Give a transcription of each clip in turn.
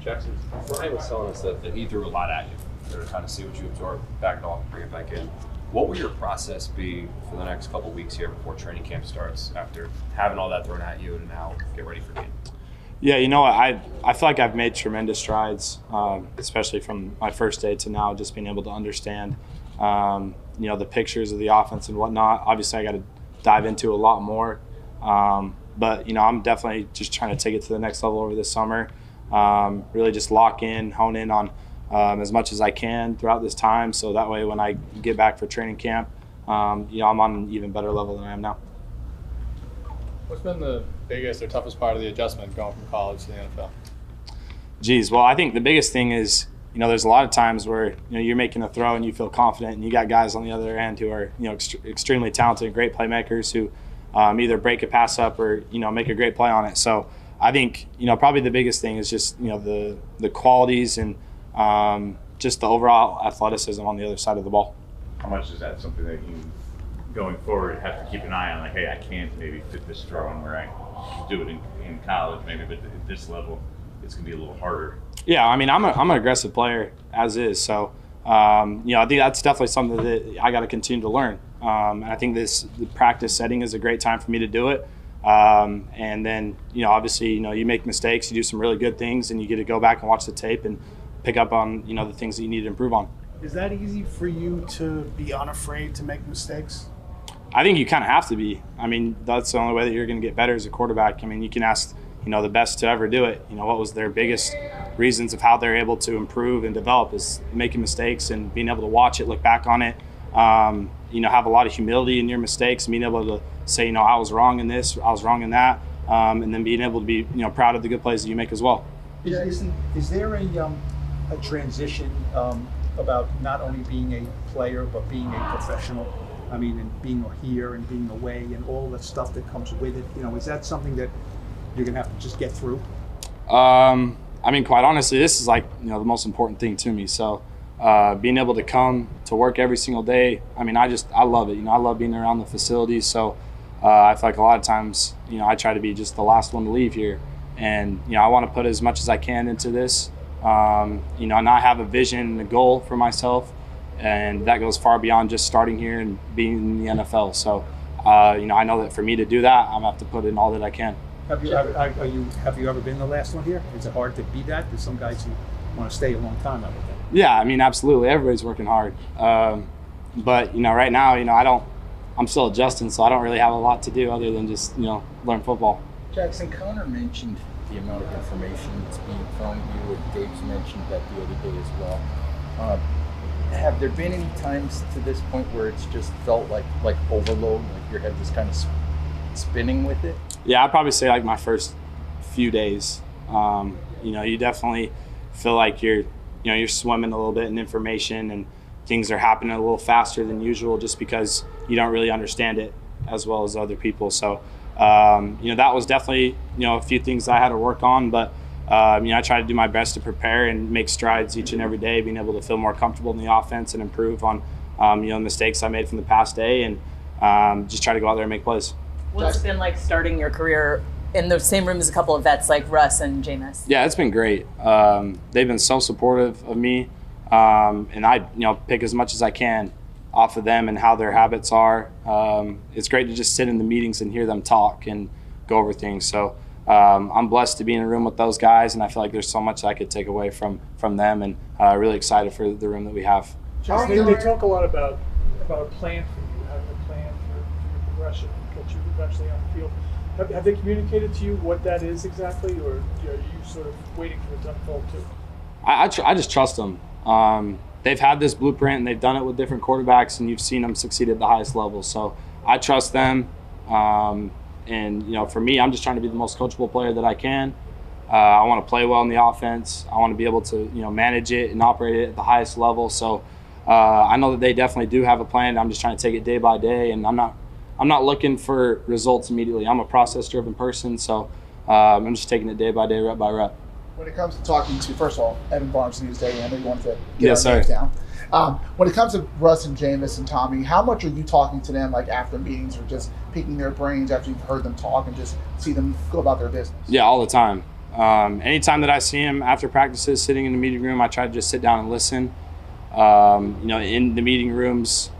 Jackson, Brian was telling us that he threw a lot at you. They're to kind of see what you absorb, back it off, bring it back in. What will your process be for the next couple of weeks here before training camp starts, after having all that thrown at you and now get ready for game? Yeah, you know what? I feel like I've made tremendous strides, especially from my first day to now, just being able to understand, the pictures of the offense and whatnot. Obviously, I got to dive into a lot more. But, I'm definitely just trying to take it to the next level over this summer. Really just lock in, hone in on as much as I can throughout this time. So that way when I get back for training camp, I'm on an even better level than I am now. What's been the biggest or toughest part of the adjustment going from college to the NFL? Geez, well, I think the biggest thing is, there's a lot of times where, you're making a throw and you feel confident, and you got guys on the other end who are, extremely talented, great playmakers who either break a pass up or, make a great play on it. So I think, probably the biggest thing is just, the qualities and just the overall athleticism on the other side of the ball. How much is that something that you, going forward, have to keep an eye on? Like, hey, I can't maybe fit this throw in where I do it in college maybe, but at this level, it's going to be a little harder. Yeah, I'm an aggressive player as is. So, I think that's definitely something that I got to continue to learn. And I think the practice setting is a great time for me to do it. And then, obviously, you make mistakes, you do some really good things, and you get to go back and watch the tape and pick up on, the things that you need to improve on. Is that easy for you to be unafraid to make mistakes? I think you kind of have to be. That's the only way that you're going to get better as a quarterback. You can ask, the best to ever do it. What was their biggest reasons of how they're able to improve and develop is making mistakes and being able to watch it, look back on it, have a lot of humility in your mistakes and being able to say, I was wrong in this, I was wrong in that, and then being able to be, proud of the good plays that you make as well. Is there a transition about not only being a player but being a professional? And being here and being away and all the stuff that comes with it. Is that something that you're going to have to just get through? Quite honestly, this is like, the most important thing to me. So being able to come to work every single day, I love it. I love being around the facilities. So I feel like a lot of times, I try to be just the last one to leave here. And, I want to put as much as I can into this. And I have a vision and a goal for myself. And that goes far beyond just starting here and being in the NFL. So, I know that for me to do that, I'm going to have to put in all that I can. Have you ever been the last one here? Is it hard to be that? There's some guys who want to stay a long time out of that. Yeah, absolutely. Everybody's working hard. But, right now, I'm still adjusting, so I don't really have a lot to do other than just, learn football. Jackson, Connor mentioned the amount of information that's being thrown at you, and Dave's mentioned that the other day as well. Have there been any times to this point where it's just felt like overload, like your head just kind of spinning with it? Yeah, I'd probably say like my first few days. You definitely feel like you're swimming a little bit in information and things are happening a little faster than usual just because you don't really understand it as well as other people. So, that was definitely, a few things I had to work on, but I try to do my best to prepare and make strides each and every day, being able to feel more comfortable in the offense and improve on, mistakes I made from the past day and just try to go out there and make plays. What's it been like starting your career in the same room as a couple of vets like Russ and Jameis? Yeah, it's been great. They've been so supportive of me, and I, pick as much as I can off of them and how their habits are. It's great to just sit in the meetings and hear them talk and go over things. So I'm blessed to be in a room with those guys, and I feel like there's so much I could take away from them, and really excited for the room that we have. They talk a lot about a plan for you, having a plan for your progression and get you eventually on the field. Have they communicated to you what that is exactly, or are you sort of waiting for it to unfold too? I just trust them. They've had this blueprint, and they've done it with different quarterbacks, and you've seen them succeed at the highest level. So I trust them. And, for me, I'm just trying to be the most coachable player that I can. I want to play well in the offense. I want to be able to, manage it and operate it at the highest level. So I know that they definitely do have a plan. I'm just trying to take it day by day, and I'm not looking for results immediately. I'm a process-driven person, so I'm just taking it day by day, rep by rep. When it comes to talking to, first of all, Evan Barnes Newsday, I know you wanted to get our names down. When it comes to Russ and Jameis and Tommy, how much are you talking to them like after meetings or just picking their brains after you've heard them talk and just see them go about their business? Yeah, all the time. Anytime that I see him after practices sitting in the meeting room, I try to just sit down and listen. In the meeting rooms,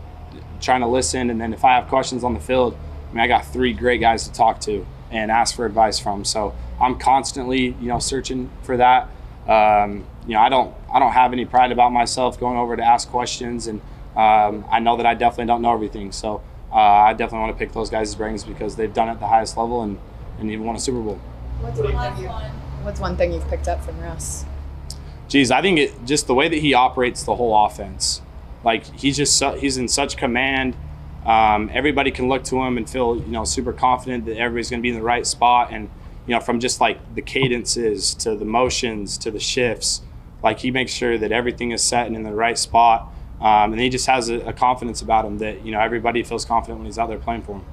trying to listen. And then if I have questions on the field, I got 3 great guys to talk to and ask for advice from. So I'm constantly, searching for that. I don't have any pride about myself going over to ask questions, and I know that I definitely don't know everything. So I definitely want to pick those guys' brains because they've done it at the highest level and even won a Super Bowl. What's one thing you've picked up from Russ? Geez, I think just the way that he operates the whole offense. Like he's in such command. Everybody can look to him and feel super confident that everybody's going to be in the right spot. And from just like the cadences to the motions to the shifts, like he makes sure that everything is set and in the right spot. And he just has a confidence about him that everybody feels confident when he's out there playing for him.